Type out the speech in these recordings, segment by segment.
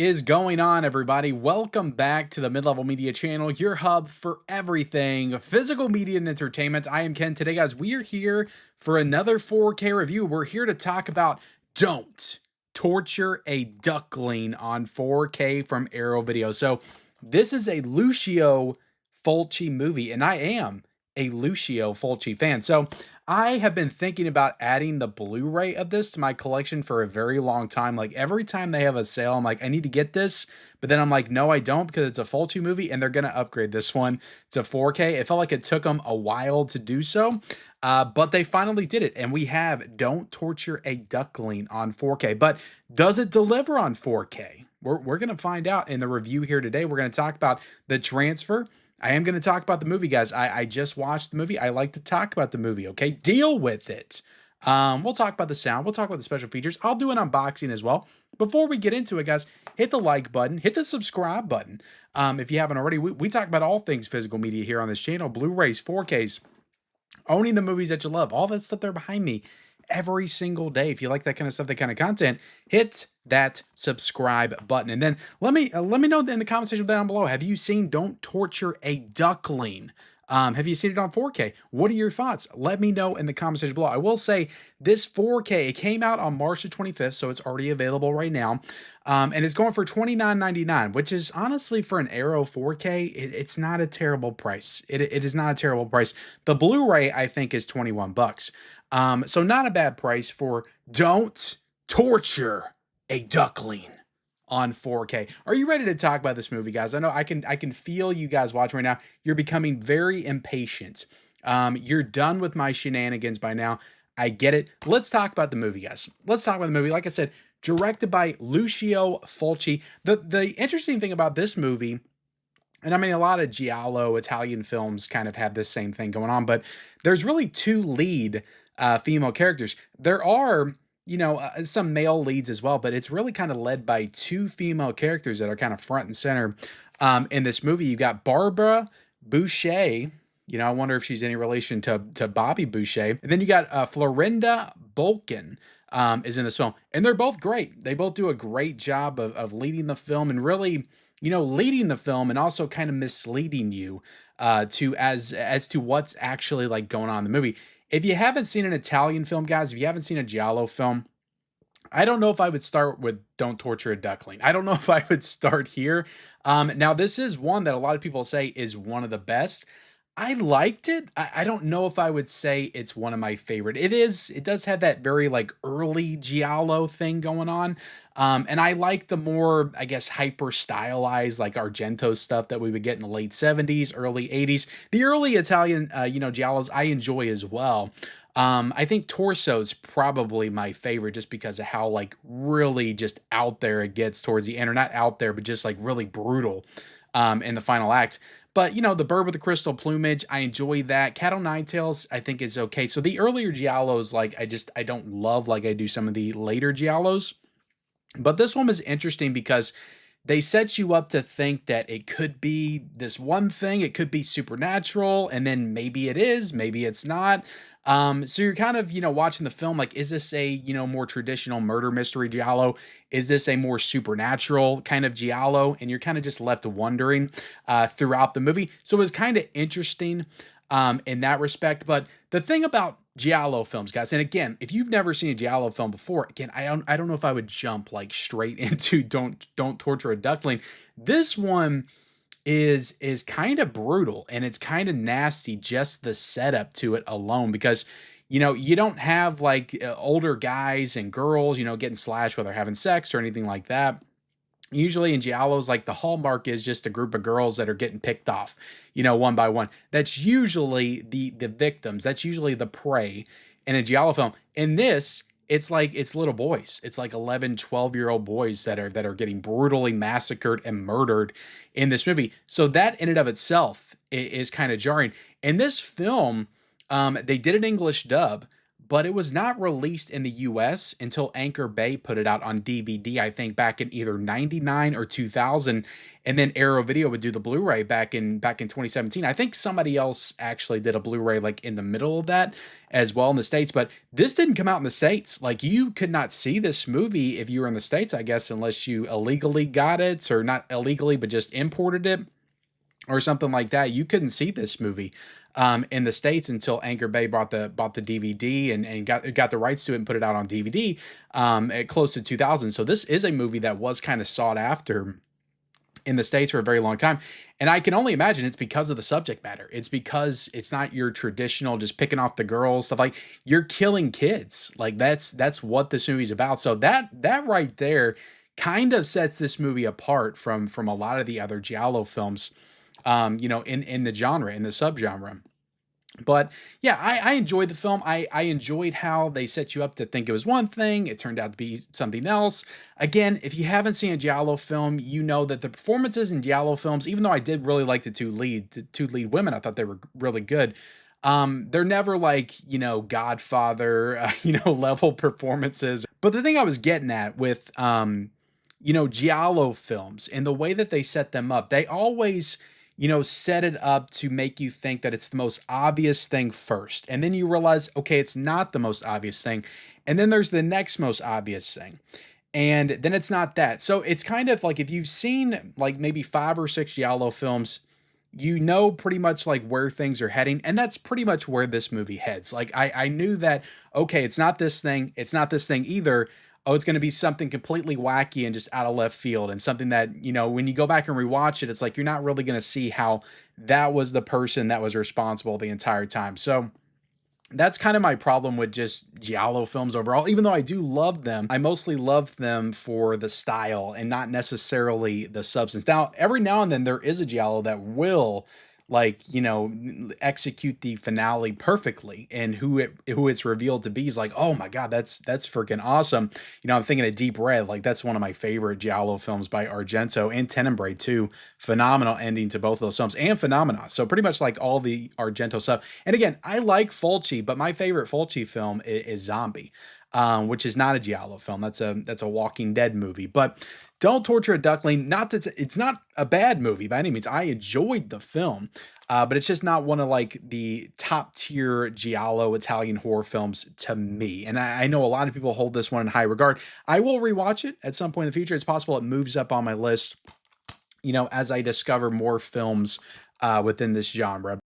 Is going on, everybody? Welcome back to the Mid-Level Media channel, your hub for everything physical media and entertainment. I am Ken. Today, guys, we are here for another 4K review. We're here to talk about Don't Torture a Duckling on 4K from Arrow Video. So this is a Lucio Fulci movie, and I am a Lucio Fulci fan. So I have been thinking about adding the Blu-ray of this to my collection for a very long time. Like every time they have a sale, I'm like, I need to get this. But then I'm like, no, I don't, because it's a Fulci movie and they're going to upgrade this one to 4K. It felt like it took them a while to do so, but they finally did it. And we have Don't Torture a Duckling on 4K. But does it deliver on 4K? We're going to find out in the review here today. We're going to talk about the transfer. I am going to talk about the movie, guys. I just watched the movie. I like to talk about the movie, okay? Deal with it. We'll talk about the sound. We'll talk about the special features. I'll do an unboxing as well. Before we get into it, guys, hit the like button. Hit the subscribe button. If you haven't already, we talk about all things physical media here on this channel. Blu-rays, 4Ks, owning the movies that you love. All that stuff there behind me every single day. If you like that kind of stuff, that kind of content, hit that subscribe button. And then let me know in the comment section down below. Have you seen Don't Torture a Duckling? Have you seen it on 4K? What are your thoughts? Let me know in the comment section below. I will say this 4K, it came out on March the 25th, so it's already available right now. And it's going for $29.99, which is honestly for an Arrow 4K, it's not a terrible price. It is not a terrible price. The Blu-ray, I think, is 21 bucks. So not a bad price for Don't Torture a Duckling on 4K. Are you ready to talk about this movie, guys? I know I can feel you guys watching right now. You're becoming very impatient. You're done with my shenanigans by now. I get it. Let's talk about the movie, guys. Let's talk about the movie. Like I said, directed by Lucio Fulci. The interesting thing about this movie, and I mean, a lot of giallo Italian films kind of have this same thing going on, but there's really two lead female characters. There are, some male leads as well, but it's really kind of led by two female characters that are kind of front and center in this movie. You got Barbara Boucher. I wonder if she's any relation to Bobby Boucher. And then you got Florinda Bolkin is in this film. And they're both great. They both do a great job of leading the film and really, leading the film and also kind of misleading you as to what's actually like going on in the movie. If you haven't seen an Italian film, guys, if you haven't seen a giallo film, I don't know if I would start with Don't Torture a Duckling. I don't know if I would start here. Now, this is one that a lot of people say is one of the best. I liked it. I don't know if I would say it's one of my favorite. It does have that very like early giallo thing going on. And I like the more, I guess, hyper stylized like Argento stuff that we would get in the late 70s, early 80s. The early Italian, giallos I enjoy as well. I think Torso's probably my favorite just because of how like really just out there it gets towards the end, or not out there, but just like really brutal in the final act. But, the bird with the crystal plumage, I enjoy that. Cat o' Nine Tails, I think is okay. So the earlier giallos, like, I don't love like I do some of the later giallos. But this one was interesting because they set you up to think that it could be this one thing. It could be supernatural, and then maybe it is, maybe it's not. So you're kind of, watching the film like, is this a, more traditional murder mystery giallo? Is this a more supernatural kind of giallo? And you're kind of just left wondering throughout the movie. So it was kind of interesting in that respect. But the thing about giallo films, guys, and again, if you've never seen a giallo film before, again, I don't know if I would jump like straight into Don't Torture a Duckling. This one is kind of brutal and it's kind of nasty, just the setup to it alone, because you don't have like older guys and girls getting slashed whether having sex or anything like that. Usually in giallos, like the hallmark is just a group of girls that are getting picked off one by one. That's usually the victims. That's usually the prey in a giallo film. In this, it's little boys. It's like 11, 12-year-old boys that are getting brutally massacred and murdered in this movie. So that in and of itself is kind of jarring. In this film, they did an English dub, but it was not released in the US until Anchor Bay put it out on DVD, I think back in either 99 or 2000, and then Arrow Video would do the Blu-ray back in 2017. I think somebody else actually did a Blu-ray like in the middle of that as well in the States, but this didn't come out in the States. Like you could not see this movie if you were in the States, I guess, unless you illegally got it, or not illegally, but just imported it or something like that. You couldn't see this movie in the States until Anchor Bay bought the DVD and got the rights to it and put it out on DVD at close to 2000. So this is a movie that was kind of sought after in the States for a very long time. And I can only imagine it's because of the subject matter. It's because it's not your traditional just picking off the girls, stuff like you're killing kids. Like that's what this movie's about. So that right there kind of sets this movie apart from a lot of the other giallo films, in the genre, in the subgenre. But yeah, I enjoyed the film. I enjoyed how they set you up to think it was one thing. It turned out to be something else. Again, if you haven't seen a giallo film, you know that the performances in giallo films, even though I did really like the two lead women, I thought they were really good. They're never like, Godfather, level performances. But the thing I was getting at with, giallo films and the way that they set them up, they always set it up to make you think that it's the most obvious thing first. And then you realize, okay, it's not the most obvious thing. And then there's the next most obvious thing. And then it's not that. So it's kind of like if you've seen like maybe 5 or 6 giallo films, you know pretty much like where things are heading. And that's pretty much where this movie heads. Like I knew that, okay, it's not this thing. It's not this thing either. Oh, it's going to be something completely wacky and just out of left field, and something that, when you go back and rewatch it, it's like you're not really going to see how that was the person that was responsible the entire time. So that's kind of my problem with just giallo films overall. Even though I do love them, I mostly love them for the style and not necessarily the substance. Now, every now and then there is a giallo that will like, execute the finale perfectly, and who it's revealed to be is like, oh my God, that's freaking awesome. I'm thinking of Deep Red. Like that's one of my favorite giallo films by Argento, and Tenebrae too. Phenomenal ending to both of those films, and Phenomena. So pretty much like all the Argento stuff. And again, I like Fulci, but my favorite Fulci film is Zombie. Which is not a giallo film. That's a Walking Dead movie. But Don't Torture a Duckling, not that it's not a bad movie by any means. I enjoyed the film, but it's just not one of like the top tier giallo Italian horror films to me. And I know a lot of people hold this one in high regard. I will rewatch it at some point in the future. It's possible it moves up on my list, as I discover more films within this genre.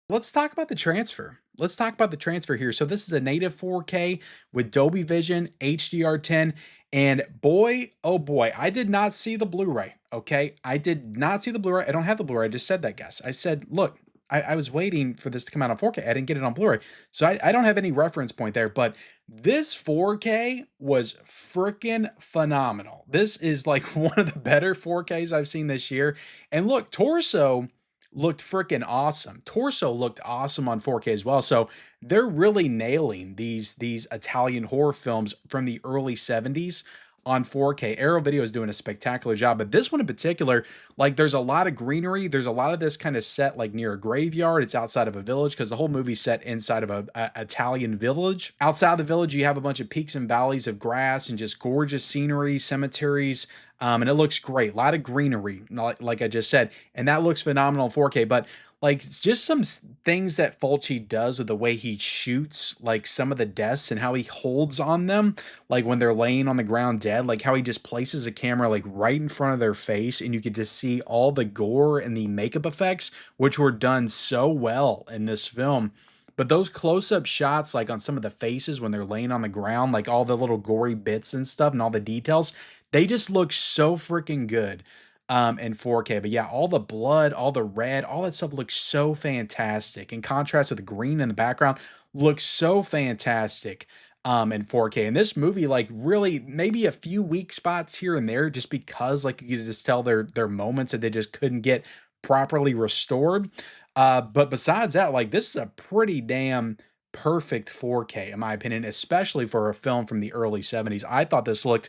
Let's talk about the transfer. Let's talk about the transfer here. So this is a native 4K with Dolby Vision, HDR10, and boy, oh boy, I did not see the Blu-ray, okay? I did not see the Blu-ray. I don't have the Blu-ray. I just said that, guys. I said, look, I was waiting for this to come out on 4K. I didn't get it on Blu-ray. So I don't have any reference point there, but this 4K was freaking phenomenal. This is like one of the better 4Ks I've seen this year. And look, Torso looked freaking awesome. Torso looked awesome on 4K as well. So they're really nailing these Italian horror films from the early 70s on 4K. Arrow Video is doing a spectacular job, but this one in particular, like there's a lot of greenery. There's a lot of this kind of set like near a graveyard. It's outside of a village because the whole movie's set inside of a Italian village. Outside the village, you have a bunch of peaks and valleys of grass and just gorgeous scenery, cemeteries. And it looks great. A lot of greenery, like I just said, and that looks phenomenal in 4K. But like it's just some things that Fulci does with the way he shoots, like some of the deaths and how he holds on them, like when they're laying on the ground dead, like how he just places a camera like right in front of their face, and you could just see all the gore and the makeup effects, which were done so well in this film. But those close-up shots, like on some of the faces when they're laying on the ground, like all the little gory bits and stuff and all the details, they just look so freaking good in 4K. But yeah, all the blood, all the red, all that stuff looks so fantastic. In contrast with the green in the background, looks so fantastic in 4K. And this movie, like really maybe a few weak spots here and there, just because like you could just tell their moments that they just couldn't get properly restored. But besides that, like this is a pretty damn perfect 4K in my opinion, especially for a film from the early 70s. I thought this looked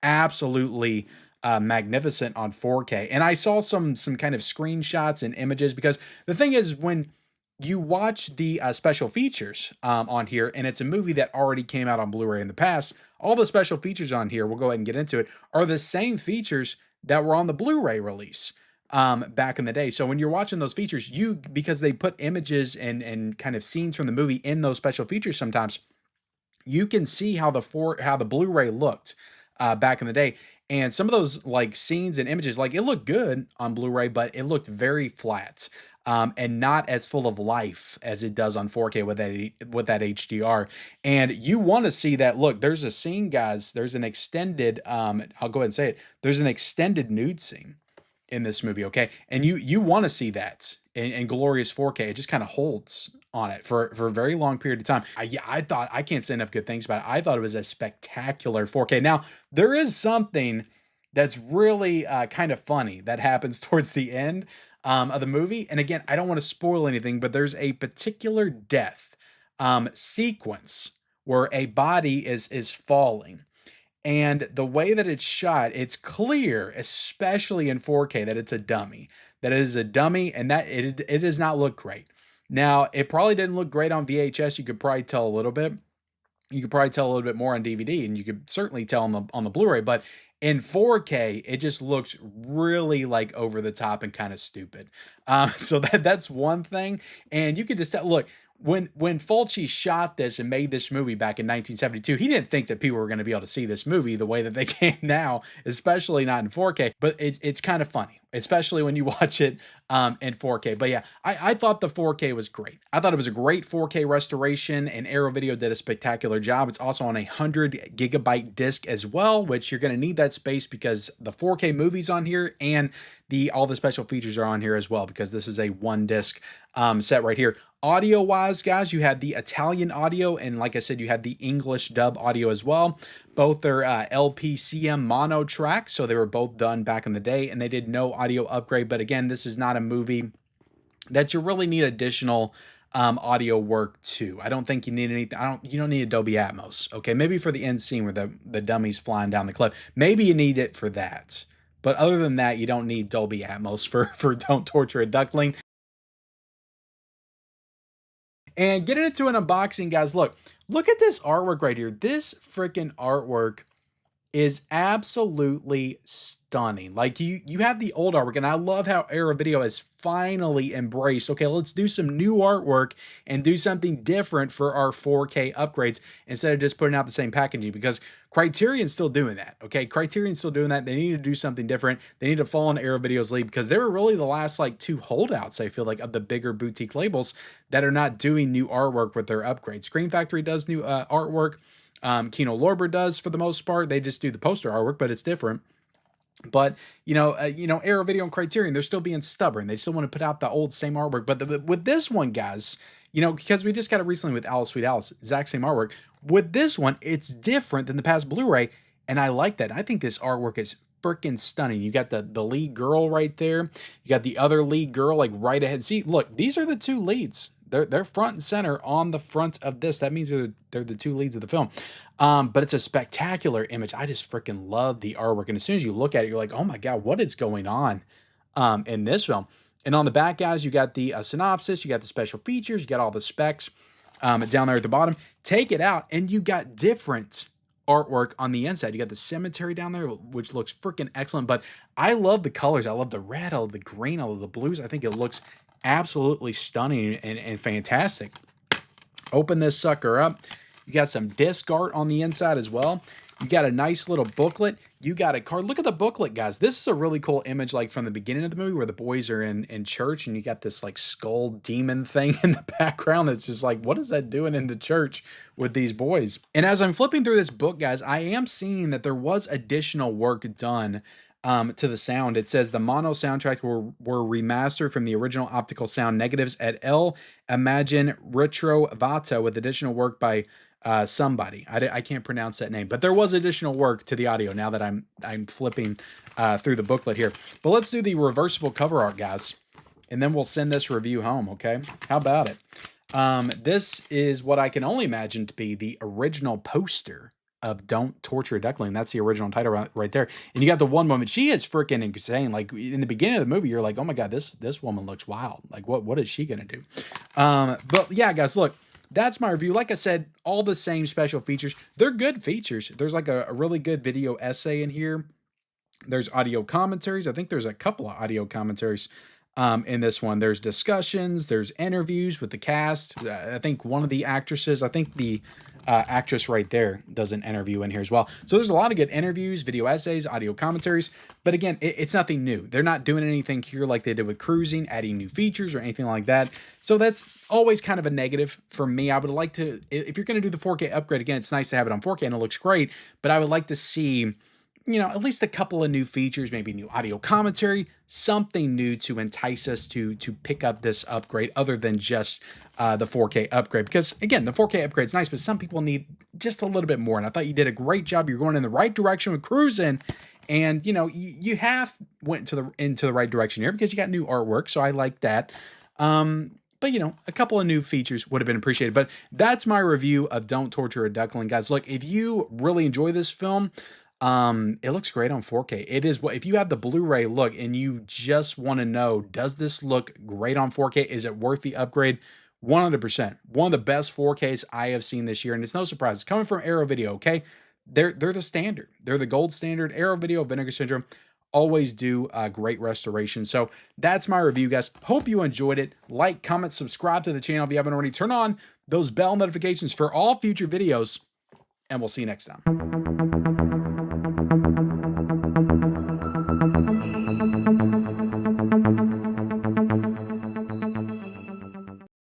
absolutely magnificent on 4K. And I saw some kind of screenshots and images, because the thing is, when you watch the special features on here, and it's a movie that already came out on Blu-ray in the past. All the special features on here, we'll go ahead and get into it, are the same features that were on the Blu-ray release back in the day. So when you're watching those features, because they put images and kind of scenes from the movie in those special features sometimes, you can see how the Blu-ray looked back in the day. And some of those like scenes and images, like it looked good on Blu-ray, but it looked very flat and not as full of life as it does on 4K with that HDR. And you want to see that. Look, there's a scene, guys. There's an extended. I'll go ahead and say it. There's an extended nude scene in this movie, okay? And you want to see that in glorious 4K. It just kind of holds on it for a very long period of time. I thought, I can't say enough good things about it. I thought it was a spectacular 4K. Now, there is something that's really kind of funny that happens towards the end of the movie. And again, I don't want to spoil anything, but there's a particular death sequence where a body is falling. And the way that it's shot, it's clear, especially in 4K, that it's a dummy. That it is a dummy, and that it does not look great. Now, it probably didn't look great on VHS. You could probably tell a little bit. You could probably tell a little bit more on DVD, and you could certainly tell on the Blu-ray. But in 4K, it just looks really like over the top and kind of stupid. So that's one thing. And you could just tell, look, when Fulci shot this and made this movie back in 1972, he didn't think that people were going to be able to see this movie the way that they can now, especially not in 4K. But it's kind of funny, especially when you watch it in 4K. But yeah, I thought the 4K was great. I thought it was a great 4K restoration, and Arrow Video did a spectacular job. It's also on a 100 gigabyte disc as well, which you're going to need that space because the 4K movies on here and all the special features are on here as well, because this is a one disc set right here. Audio wise, guys, you had the Italian audio, and like I said, you had the English dub audio as well. Both are LPCM mono tracks, so they were both done back in the day, and they did no audio upgrade. But again, this is not a movie that you really need additional audio work to. I don't think you need anything. You don't need a Dolby Atmos. Okay, maybe for the end scene where the dummy's flying down the cliff, maybe you need it for that. But other than that, you don't need Dolby Atmos for Don't Torture a Duckling. And getting into an unboxing, guys, look at this artwork right here. This freaking artwork is absolutely stunning. Like you have the old artwork, and I love how Arrow Video has finally embraced, okay, let's do some new artwork and do something different for our 4K upgrades instead of just putting out the same packaging, because Criterion's still doing that, okay? Criterion's still doing that. They need to do something different. They need to follow in Arrow Video's lead, because they were really the last like two holdouts, I feel like, of the bigger boutique labels that are not doing new artwork with their upgrades. Screen Factory does new artwork. Kino Lorber does for the most part. They just do the poster artwork, but it's different. But Arrow Video and Criterion, they're still being stubborn. They still want to put out the old same artwork. But with this one, guys, because we just got it recently with Alice Sweet Alice, exact same artwork. With this one, it's different than the past Blu-ray, and I like that. I think this artwork is freaking stunning. You got the lead girl right there. You got the other lead girl like right ahead. See, look, these are the two leads. They're front and center on the front of this. That means they're the two leads of the film. But it's a spectacular image. I just freaking love the artwork. And as soon as you look at it, you're like, oh my God, what is going on in this film? And on the back, guys, you got the synopsis, you got the special features, you got all the specs down there at the bottom. Take it out, and you got different artwork on the inside. You got the cemetery down there, which looks freaking excellent. But I love the colors. I love the red, I love the green, I love the blues. I think it looks absolutely stunning and fantastic. Open this sucker up. You got some disc art on the inside as well. You got a nice little booklet. You got a card. Look at the booklet, guys. This is a really cool image, like from the beginning of the movie where the boys are in church, and you got this like skull demon thing in the background. That's just like, what is that doing in the church with these boys? And as I'm flipping through this book, guys, I am seeing that there was additional work done to the sound. It says the mono soundtrack were remastered from the original optical sound negatives at El Imagine Retrovata with additional work by somebody. I can't pronounce that name, but there was additional work to the audio now that I'm flipping through the booklet here. But let's do the reversible cover art, guys, and then we'll send this review home, okay? How about it? This is what I can only imagine to be the original poster of Don't Torture a Duckling. That's the original title right there. And you got the one moment, she is freaking insane. Like in the beginning of the movie, you're like, oh my God, this woman looks wild. Like what is she gonna do? But yeah, guys, look, that's my review. Like I said, all the same special features. They're good features. There's like a really good video essay in here. There's audio commentaries. I think there's a couple of audio commentaries in this one. There's discussions. There's interviews with the cast. I think one of the actresses, I think the actress right there does an interview in here as well. So there's a lot of good interviews, video essays, audio commentaries. But again, it's nothing new. They're not doing anything here like they did with cruising, adding new features or anything like that. So that's always kind of a negative for me. I would like to, if you're going to do the 4K upgrade, again, it's nice to have it on 4K and it looks great, but I would like to see, you know, at least a couple of new features, maybe new audio commentary, something new to entice us to pick up this upgrade other than just the 4K upgrade. Because again, the 4K upgrade is nice, but some people need just a little bit more. And I thought you did a great job. You're going in the right direction with cruising. And, you know, you have went into the right direction here because you got new artwork. So I like that. But, you know, a couple of new features would have been appreciated. But that's my review of Don't Torture a Duckling, guys. Look, if you really enjoy this film, it looks great on 4K. It is what, if you have the Blu-ray look and you just want to know, does this look great on 4K? Is it worth the upgrade? 100%. One of the best 4Ks I have seen this year. And it's no surprise. It's coming from Arrow Video, okay? They're the standard. They're the gold standard. Arrow Video, Vinegar Syndrome always do great restoration. So that's my review, guys. Hope you enjoyed it. Like, comment, subscribe to the channel if you haven't already. Turn on those bell notifications for all future videos, and we'll see you next time.